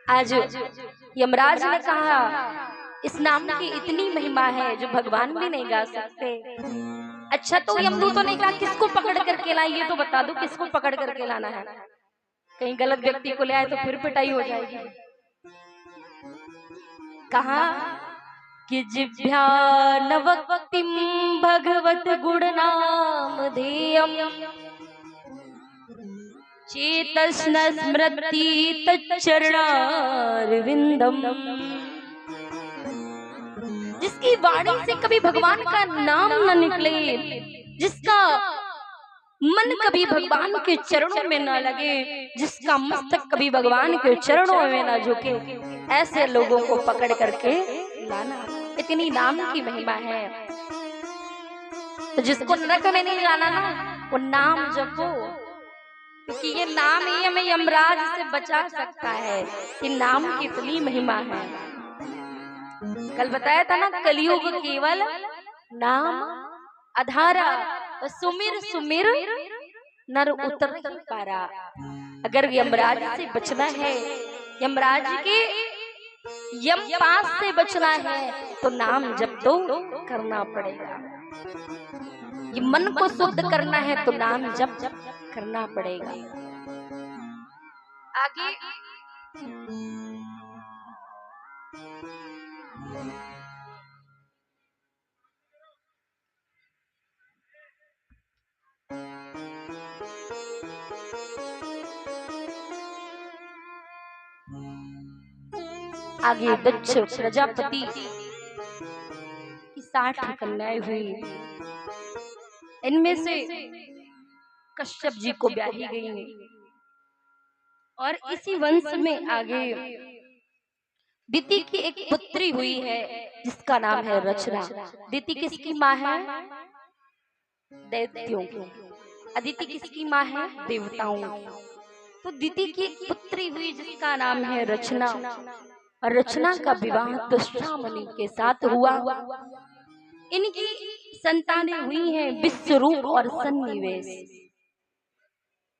आज यमराज ने कहा इस नाम की इतनी महिमा है जो भगवान भी नहीं गा सकते। अच्छा तो यमदूतों ने कहा किसको पकड़ करके लाए, ये तो बता दो किसको पकड़ करके लाना है, कहीं गलत व्यक्ति को ले आए तो फिर पिटाई हो जाएगी। कहा कि जिभ्यानवक्तिं भगवत गुण नाम धेयम् चेतस्न स्मृति तच्चरणारविंदम। जिसकी वाणी से कभी भगवान का नाम न निकले, जिसका मन कभी भगवान के चरणों में न लगे, जिसका मस्तक कभी भगवान के चरणों में न झुके, ऐसे लोगों को पकड़ करके लाना। इतनी नाम की महिमा है। तो जिसको नरक में नहीं जाना ना, वो नाम जपो, क्योंकि ये नाम ही हमें यमराज से बचा सकता है। कि नाम की इतनी महिमा है। कल बताया था ना, कलयुग केवल नाम आधारा, तो सुमिर सुमिर नर उतर ही पारा। अगर यमराज से बचना है, यमराज के यम पास से बचना है, तो नाम जप तो करना पड़ेगा। ये मन को शुद्ध करना है तो नाम जप करना पड़ेगा। आगे आगे दक्ष प्रजापति की 60 कन्याएं हुई। इनमें से कश्यप जी को ब्याही गई और इसी वंश में आगे दिति की एक पुत्री हुई है जिसका नाम है रचना। दिति किसकी माँ है? दैत्यों की। अदिति किसकी माँ है? देवताओं की। तो दिति की एक पुत्री हुई जिसका नाम है रचना, और रचना का विवाह तुष्टा मुनि के साथ हुआ। इनकी संतानें हुई हैं विश्वरूप और सन्निवेश।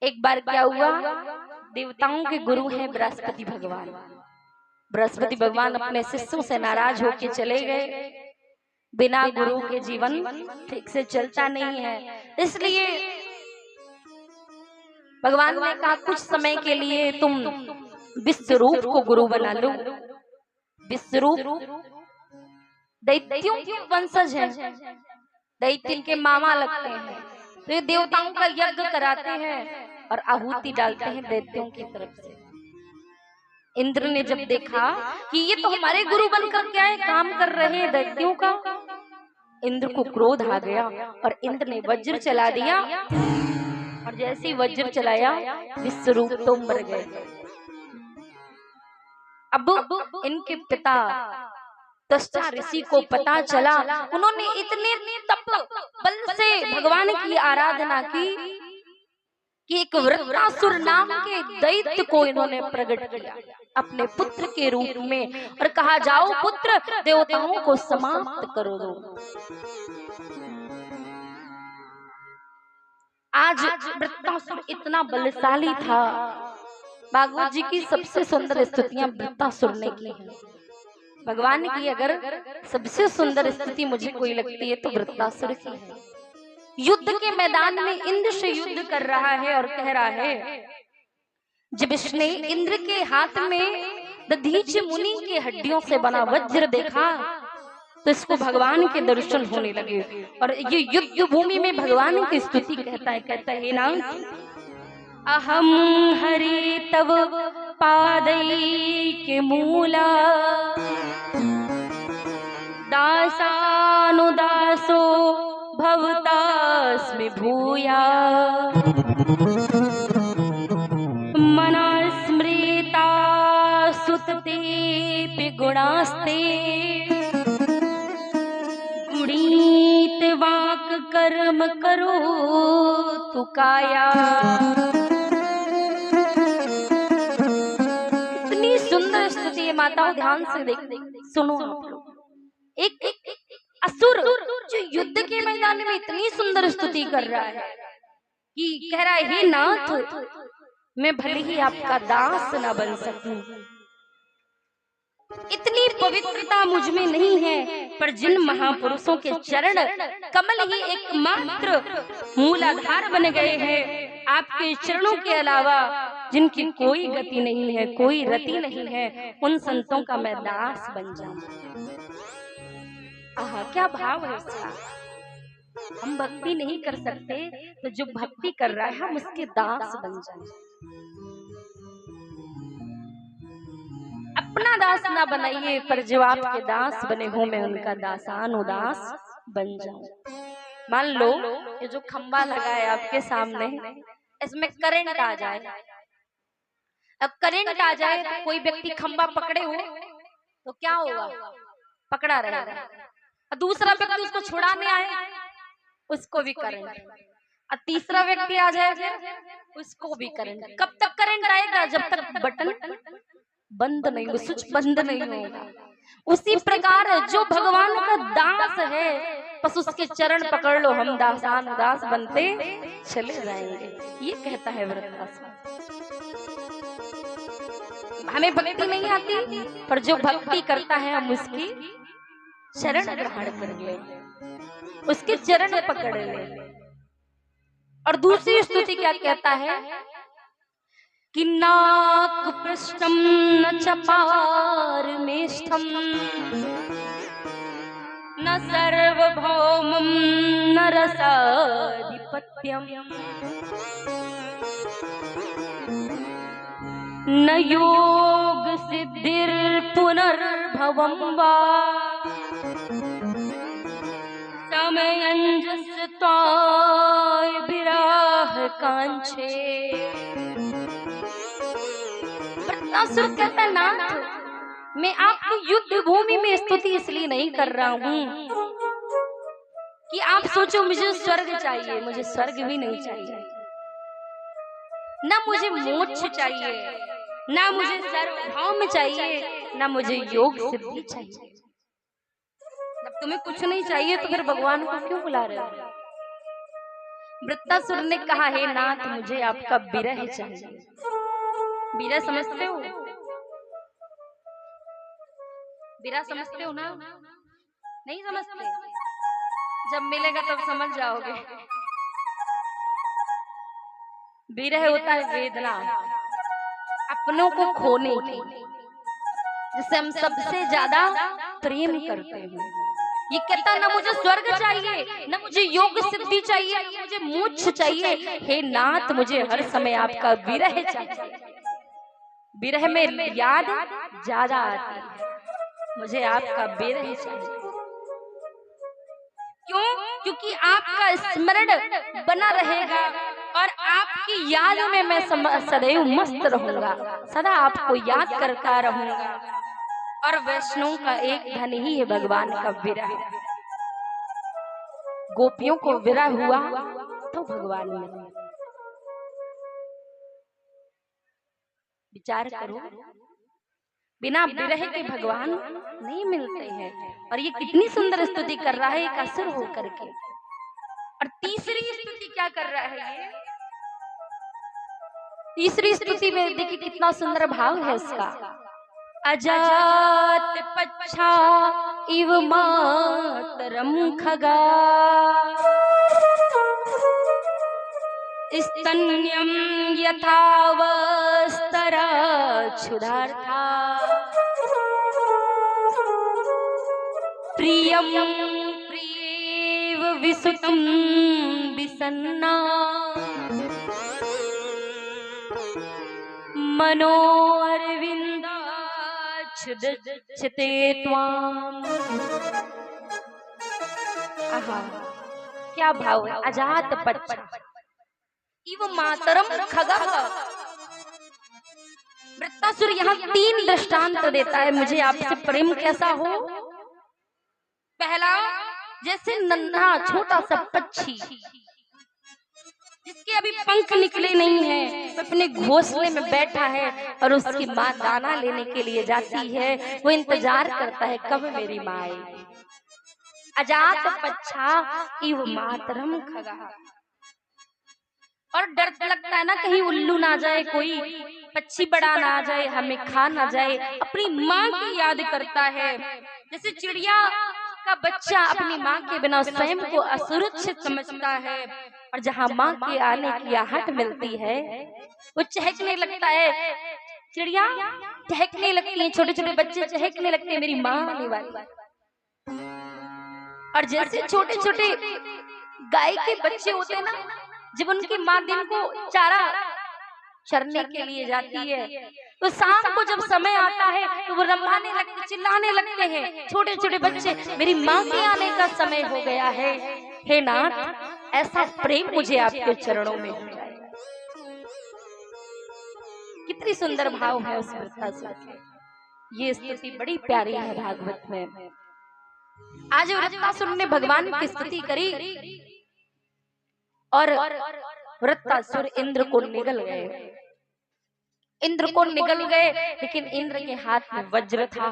एक बार क्या हुआ, देवताओं के गुरु हैं बृहस्पति भगवान। बृहस्पति भगवान अपने शिष्यों से नाराज होकर चले गए। बिना गुरु के जीवन ठीक से चलता नहीं है, इसलिए भगवान ने कहा कुछ समय के लिए तुम विश्वरूप को गुरु बना लो। विश्वरूप दैत्यों के वंशज हैं, दैत्य इनके मामा लगते हैं। तो ये देवताओं का यज्ञ कराते हैं और आहुति डालते हैं दैत्यों की तरफ से। इंद्र ने जब देखा कि ये तो हमारे गुरु बनकर क्या है काम कर रहे हैं दैत्यों का, इंद्र को क्रोध आ गया और इंद्र ने वज्र चला दिया। और जैसे ही वज्र चलाया विश्वरूप तो मर गए। अब इनके पिता त्वष्टा ऋषि को पता चला, उन्होंने इतने तप बल से भगवान की आराधना की कि एक वृत्रासुर नाम के दैत्य को इन्होंने प्रकट किया अपने पुत्र के रूप में और कहा जाओ पुत्र देवताओं को समाप्त करो दो। आज वृत्रासुर इतना बलशाली था। भागवत जी की सबसे सुंदर स्तुतियां वृत्रासुर ने की हैं। भगवान की अगर सबसे सुंदर स्तुति मुझे कोई लगती है तो वृत्रासुर की है। युद्ध के मैदान में इंद्र से युद्ध कर रहा है और कह रहा है, जब इसने इंद्र के हाथ में दधीच मुनि के हड्डियों से बना वज्र देखा तो इसको भगवान के दर्शन होने लगे। और ये युद्ध भूमि में भगवान की स्तुति कहता है ना, अहम हरि तव पादैके मूला दासानुदासो भवतास्मि भूया मनस्मृता सुतते गुणास्ते गुणीत वाक कर्म करो तु काया। इतनी सुंदर स्तुति है माताओं, ध्यान से देख सुनो आप लोग। एक असुर जो युद्ध के मैदान में इतनी सुंदर स्तुति कर रहा है कि कह रहा है, हे नाथ मैं भले ही आपका दास न बन सकूं इतनी पवित्रता मुझ में नहीं है, पर जिन महापुरुषों के चरण कमल ही एकमात्र मूलाधार बन गए हैं, आपके चरणों के अलावा जिनकी कोई गति नहीं है, कोई रति नहीं है, उन संतों का मैं दास बन जाऊं। आहा, क्या भाव है उसका। हम भक्ति नहीं कर सकते, तो जो भक्ति कर रहा है हम उसके दास बन जाएं। अपना दास ना बनाइए, पर जो आपके दास बने हो, मैं उनका दासान उदास बन जाऊं। मान लो ये जो खंबा लगा है आपके सामने, इसमें करंट आ जाए। अब करंट आ जाए तो कोई व्यक्ति खंबा पकड़े हो तो क्या होगा? पकड़ा रहेगा। और दूसरा व्यक्ति उसको छुड़ाने आए, उसको भी करंट। और तीसरा व्यक्ति आ जाए फिर उसको भी करंट। कब तक करंट आएगा? जब तक बटन बंद नहीं हो, स्विच बंद नहीं होगा। उसी प्रकार जो भगवान का दास है, बस उसके चरण पकड़ लो, हम दासान उदास बनते चले जाएंगे। ये कहता है वृत्तासुर। हमें भक्ति नहीं आती, पर जो भक्ति करता है हम उसकी चरण ग्रहण कर ले, उसके चरण पकड़ ले। और दूसरी स्तुति क्या कहता है कि नाक पृष्ठम न चपारमेष्ठम न सर्वभौमं न रसाधिपत्यम न योग सिद्धिर पुनर्भवं वा समयंजस्त्वाय विराह कांक्षे। वृत्तासुर कहता है, नाथ मैं आपकी युद्ध भूमि में स्तुति इसलिए नहीं कर रहा हूँ कि आप सोचो मुझे स्वर्ग चाहिए। मुझे स्वर्ग भी नहीं चाहिए, ना मुझे मोक्ष चाहिए, ना मुझे सार्वभौम चाहिए, ना मुझे योग सिद्धि चाहिए। जब तुम्हें कुछ नहीं चाहिए तो फिर भगवान को क्यों बुला रहे हो? वृत्तासुर ने कहा, हे नाथ मुझे आपका विरह चाहिए। विरह समझते हो? विरह समझते हो ना? नहीं समझते? जब मिलेगा तब समझ जाओगे। विरह होता है वेदना अपनों को खोने की, जिसे हम सबसे ज्यादा प्रेम करते हैं। ये कहता ना मुझे स्वर्ग चाहिए, ना मुझे योग सिद्धि चाहिए, ना मुझे मोक्ष चाहिए। हे नाथ मुझे हर समय आपका विरह चाहिए। विरह में याद ज्यादा आती है, मुझे आपका विरह चाहिए। क्यों? क्योंकि आपका स्मरण बना रहेगा और आपकी याद में मैं सदैव मस्त रहूंगा, सदा आपको याद करता रहूंगा। और वैष्णव का एक धन ही है भगवान का विरह। गोपियों को विरह हुआ तो भगवान मिले। विचार करो, बिना विरह के भगवान नहीं मिलते हैं। और ये कितनी सुंदर स्तुति कर रहा है एक असुर होकर के। और तीसरी स्तुति क्या कर रहा है ये? तीसरी स्तुति में देखिए कितना सुंदर भाव है इसका। अजात पच्छा इव मातरम खगा स्तन्यम यथावस्तरा क्षुधार्था प्रियम प्रियेव विसुतम विसन्ना मनो अरविंदाच्छुदच्छते त्वाम। आहा, क्या भाव है। अजात पच्छा इव मातरम खगः। वृत्तासुर यहाँ 3 दृष्टांत देता है, मुझे आपसे प्रेम कैसा हो। पहला, जैसे नन्हा छोटा सा पक्षी जिसके अभी पंख निकले नहीं हैं, वो अपने घोंसले में बैठा है और उसकी माँ दाना लेने के लिए जाती है। वो इंतजार करता है कब मेरी माँ आएगी। अजात पच्छा इव मातरम खगः। और डर लगता है ना कहीं उल्लू ना जाए, कोई पक्षी बड़ा ना आ जाए, हमें खा ना जाए। अपनी माँ की याद करता है, जैसे चिड़िया का बच्चा अपनी माँ के बिना स्वयं को असुरक्षित समझता है, और जहाँ माँ के आने की आहट मिलती है वो चहकने लगता है। चिड़िया चहकने लगती है, छोटे छोटे बच्चे चहकने लगते हैं, मेरी माँ आने वाली। और जैसे छोटे छोटे गाय के बच्चे होते हैं ना, जब उनकी माँ दिन को चारा चरने के लिए जाती है, तो शाम को जब समय आता है तो वो रमाने लगते, चिल्लाने लगते हैं छोटे छोटे बच्चे, मेरी माँ के आने का समय हो गया है। हे नाथ, ऐसा प्रेम मुझे आपके चरणों में हो जाए। कितनी सुंदर भाव है उस वृत्तासुर के। ये स्तुति बड़ी प्यारी है भागवत में। आज वृत्तासुर ने भगवान की स्तुति करी और वृत्तासुर इंद्र को निगल गए। इंद्र को निगल गए, लेकिन इंद्र के हाथ में वज्र था।